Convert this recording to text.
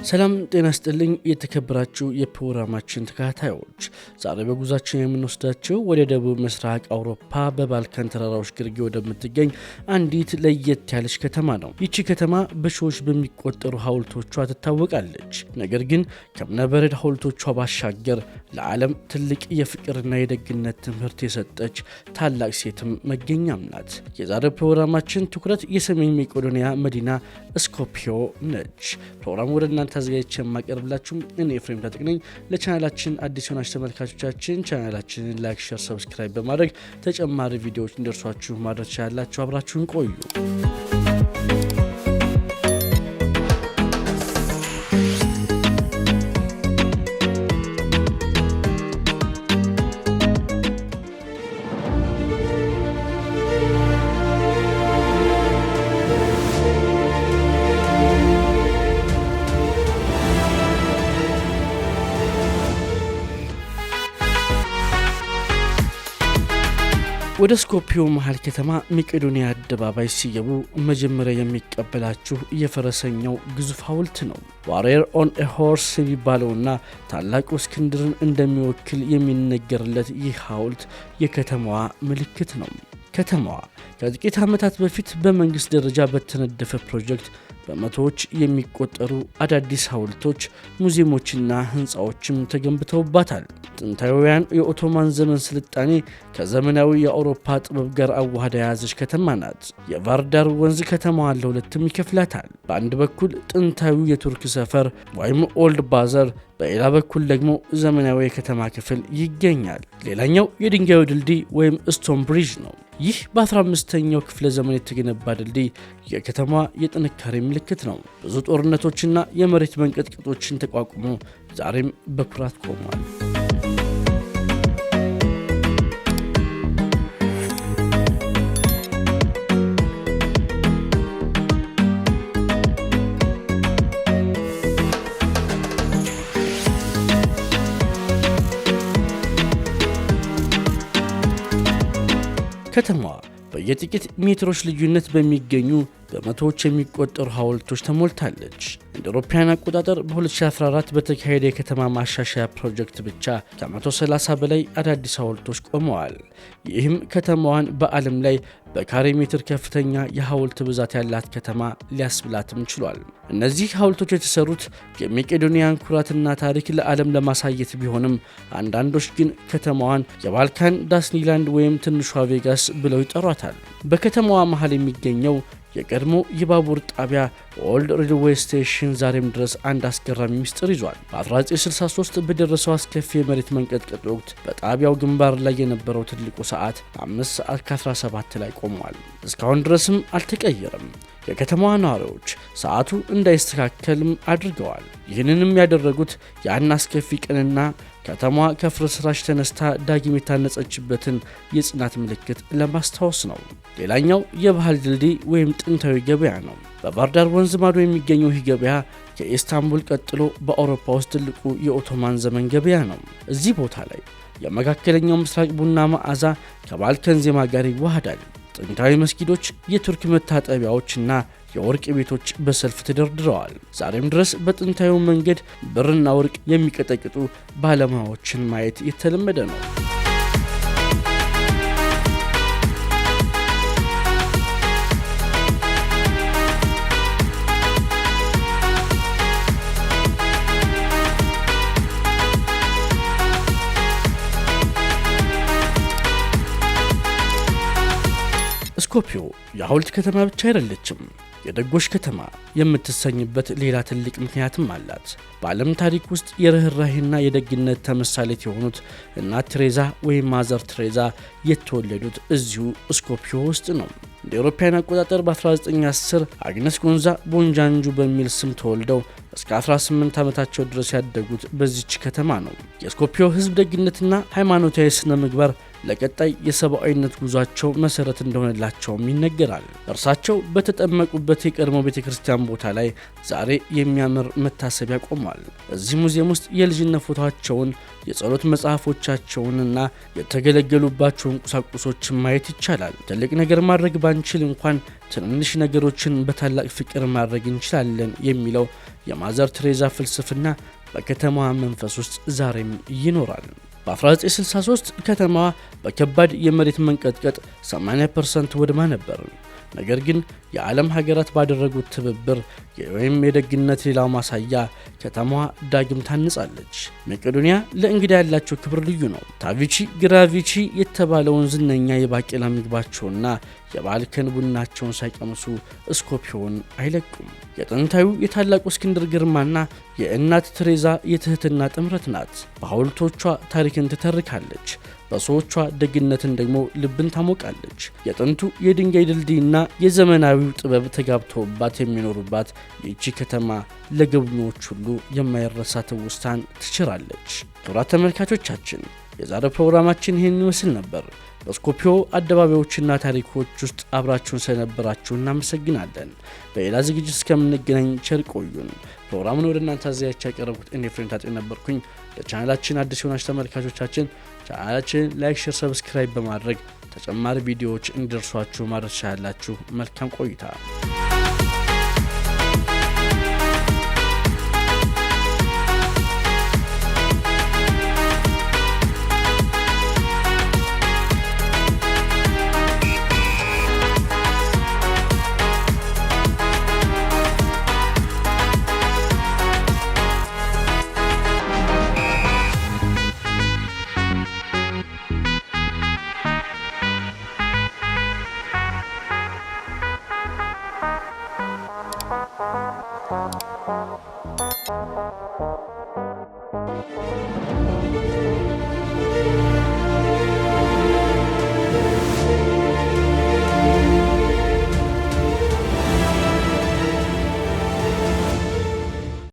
ሰላም ጤና ይስጥልኝ የተከበራችሁ የፕሮግራማችን ተከታታዮች፣ ዛሬ በጉዟችን የምንወስዳችሁ ወደ ደቡብ ምስራቅ አውሮፓ በባልካን ተራራዎች ግርጌ ወደምትገኝ አንዲት ለየት ያለች ከተማ ነው። ይቺ ከተማ በሺዎች በሚቆጠሩ ሐውልቶቿ ትታወቃለች። ነገር ግን ከእብነበረድ ሐውልቶቿ ባሻገር ለዓለም ትልቅ የፍቅርና የደግነት ትምህርት የሰጠች ታላቅ ሴትም መገኛም ናት። የዛሬው ፕሮግራማችን ትኩረት የሰሜን መቄዶንያ መዲና ስኮፒዮ ነች። ፕሮግራሙ ወደ እናንተ አዘጋጅቼ የማቀርብላችሁ እኔ ኤፍሬም ታጠቅ ነኝ። ለቻናላችን አዲስ የሆናችሁ ተመልካቾቻችን ቻናላችንን ላይክ፣ ሼር፣ ሰብስክራይብ በማድረግ ተጨማሪ ቪዲዮዎች እንዲደርሷችሁ ማድረግ ትችላላችሁ። አብራችሁን ቆዩ። ወደ ስኮፒዮ መሃል ከተማ መቄዶንያ አደባባይ ሲገቡ መጀመሪያ የሚቀበላችሁ የፈረሰኛው ግዙፍ ሐውልት ነው። ዋሪየር ኦን ኤ ሆርስ የሚባለውና ታላቁ እስክንድርን እንደሚወክል የሚነገርለት ይህ ሐውልት የከተማዋ ምልክት ነው። ከተማዋ ከጥቂት ዓመታት በፊት በመንግስት ደረጃ በተነደፈ ፕሮጀክት በመቶዎች የሚቆጠሩ አዳዲስ ሐውልቶች፣ ሙዚየሞችና ህንፃዎችም ተገንብተውባታል። ጥንታዊያን የኦቶማን ዘመን ስልጣኔ ከዘመናዊ የአውሮፓ ጥበብ ጋር አዋህዳ የያዘች ከተማ ናት። የቫርዳር ወንዝ ከተማዋን ለሁለትም ይከፍላታል። በአንድ በኩል ጥንታዊው የቱርክ ሰፈር ወይም ኦልድ ባዘር፣ በሌላ በኩል ደግሞ ዘመናዊ የከተማ ክፍል ይገኛል። ሌላኛው የድንጋዩ ድልድይ ወይም ስቶን ብሪጅ ነው። ይህ በ15ኛው ክፍለ ዘመን የተገነባ ድልድይ የከተማዋ የጥንካሬ ምልክት ነው። ብዙ ጦርነቶችና የመሬት መንቀጥቀጦችን ተቋቁሞ ዛሬም በኩራት ቆሟል። ከተማዋ በየጥቂት ሜትሮች ልዩነት በሚገኙ በመቶዎች የሚቆጠሩ ሐውልቶች ተሞልታለች። እንደ አውሮፓውያን አቆጣጠር በ2014 በተካሄደ የከተማ ማሻሻያ ፕሮጀክት ብቻ ከ130 በላይ አዳዲስ ሐውልቶች ቆመዋል። ይህም ከተማዋን በዓለም ላይ በካሬ ሜትር ከፍተኛ የሐውልት ብዛት ያላት ከተማ ሊያስብላትም ችሏል። እነዚህ ሐውልቶች የተሰሩት የመቄዶንያን ኩራትና ታሪክ ለዓለም ለማሳየት ቢሆንም አንዳንዶች ግን ከተማዋን የባልካን ዳስኒላንድ ወይም ትንሿ ቬጋስ ብለው ይጠሯታል። በከተማዋ መሃል የሚገኘው የቀድሞ የባቡር ጣቢያ ኦልድ ሬልዌይ ስቴሽን ዛሬም ድረስ አንድ አስገራሚ ምስጢር ይዟል። በ1963 በደረሰው አስከፊ የመሬት መንቀጥቀጥ ወቅት በጣቢያው ግንባር ላይ የነበረው ትልቁ ሰዓት 5 ሰዓት ከ17 ላይ ቆሟል። እስካሁን ድረስም አልተቀየረም። የከተማዋ ነዋሪዎች ሰዓቱ እንዳይስተካከልም አድርገዋል። ይህንንም ያደረጉት ያን አስከፊ ቀንና ከተማዋ ከፍርስራሽ ተነስታ ዳግም የታነጸችበትን የጽናት ምልክት ለማስታወስ ነው። ሌላኛው የባህል ድልድይ ወይም ጥንታዊ ገበያ ነው። በቫርዳር ወንዝ ማዶ የሚገኘው ይህ ገበያ ከኢስታንቡል ቀጥሎ በአውሮፓ ውስጥ ትልቁ የኦቶማን ዘመን ገበያ ነው። እዚህ ቦታ ላይ የመካከለኛው ምስራቅ ቡና መዓዛ ከባልካን ዜማ ጋር ይዋሃዳል። ጥንታዊ መስጊዶች፣ የቱርክ መታጠቢያዎችና የወርቅ ቤቶች በሰልፍ ተደርድረዋል። ዛሬም ድረስ በጥንታዊ መንገድ ብርና ወርቅ የሚቀጠቅጡ ባለሙያዎችን ማየት የተለመደ ነው። ስኮፒዮ የሐውልት ከተማ ብቻ አይደለችም። የደጎች ከተማ የምትሰኝበት ሌላ ትልቅ ምክንያትም አላት። በዓለም ታሪክ ውስጥ የርኅራሄና የደግነት ተምሳሌት የሆኑት እናት ቴሬዛ ወይም ማዘር ቴሬዛ የተወለዱት እዚሁ ስኮፒዮ ውስጥ ነው። እንደ አውሮፓውያን አቆጣጠር በ1910 አግነስ ጎንዛ ቦንጃንጁ በሚል ስም ተወልደው እስከ 18 ዓመታቸው ድረስ ያደጉት በዚች ከተማ ነው። የስኮፒዮ ሕዝብ ደግነትና ሃይማኖታዊ ስነ ምግባር ለቀጣይ የሰብአዊነት ጉዟቸው መሰረት እንደሆነላቸውም ይነገራል። እርሳቸው በተጠመቁበት የቀድሞ ቤተክርስቲያን ቦታ ላይ ዛሬ የሚያምር መታሰቢያ ቆሟል። እዚህ ሙዚየም ውስጥ የልጅነት ፎቶቸውን፣ የጸሎት መጽሐፎቻቸውንና የተገለገሉባቸውን ቁሳቁሶችን ማየት ይቻላል። ትልቅ ነገር ማድረግ ባንችል እንኳን ትንንሽ ነገሮችን በታላቅ ፍቅር ማድረግ እንችላለን የሚለው የማዘር ቴሬዛ ፍልስፍና በከተማዋ መንፈስ ውስጥ ዛሬም ይኖራል። በ1963 ከተማዋ በከባድ የመሬት መንቀጥቀጥ 80% ወድማ ነበር። ነገር ግን የዓለም ሀገራት ባደረጉት ትብብር ወይም የደግነት ሌላው ማሳያ ከተማዋ ዳግም ታንጻለች። መቄዶንያ ለእንግዳ ያላቸው ክብር ልዩ ነው። ታቪቺ ግራቪቺ የተባለውን ዝነኛ የባቄላ ምግባቸውና የባልከን ቡናቸውን ሳይቀምሱ ስኮፒዮን አይለቁም። የጥንታዊው የታላቁ እስክንድር ግርማና የእናት ቴሬዛ የትህትና ጥምረት ናት። በሐውልቶቿ ታሪክን ትተርካለች፣ በሰዎቿ ደግነትን ደግሞ ልብን ታሞቃለች። የጥንቱ የድንጋይ ድልድይና የዘመናዊው ጥበብ ተጋብተውባት የሚኖሩባት ይህቺ ከተማ ለጎብኚዎች ሁሉ የማይረሳ ትውስታን ትችራለች። ክቡራት ተመልካቾቻችን የዛሬው ፕሮግራማችን ይህን ይመስል ነበር። በስኮፒዮ አደባባዮችና ታሪኮች ውስጥ አብራችሁን ስለነበራችሁ እናመሰግናለን። በሌላ ዝግጅት እስከምንገናኝ ቸር ቆዩን። ፕሮግራሙን ወደ እናንተ አዘጋጅቼ ያቀረብኩት እኔ ፍሬንድ ታጤ ነበርኩኝ። ለቻናላችን አዲስ የሆናችሁ ተመልካቾቻችን ቻናላችን ላይክ፣ ሼር፣ ሰብስክራይብ በማድረግ ተጨማሪ ቪዲዮዎች እንዲደርሷችሁ ማድረግ ትችላላችሁ። መልካም ቆይታ። Thank you.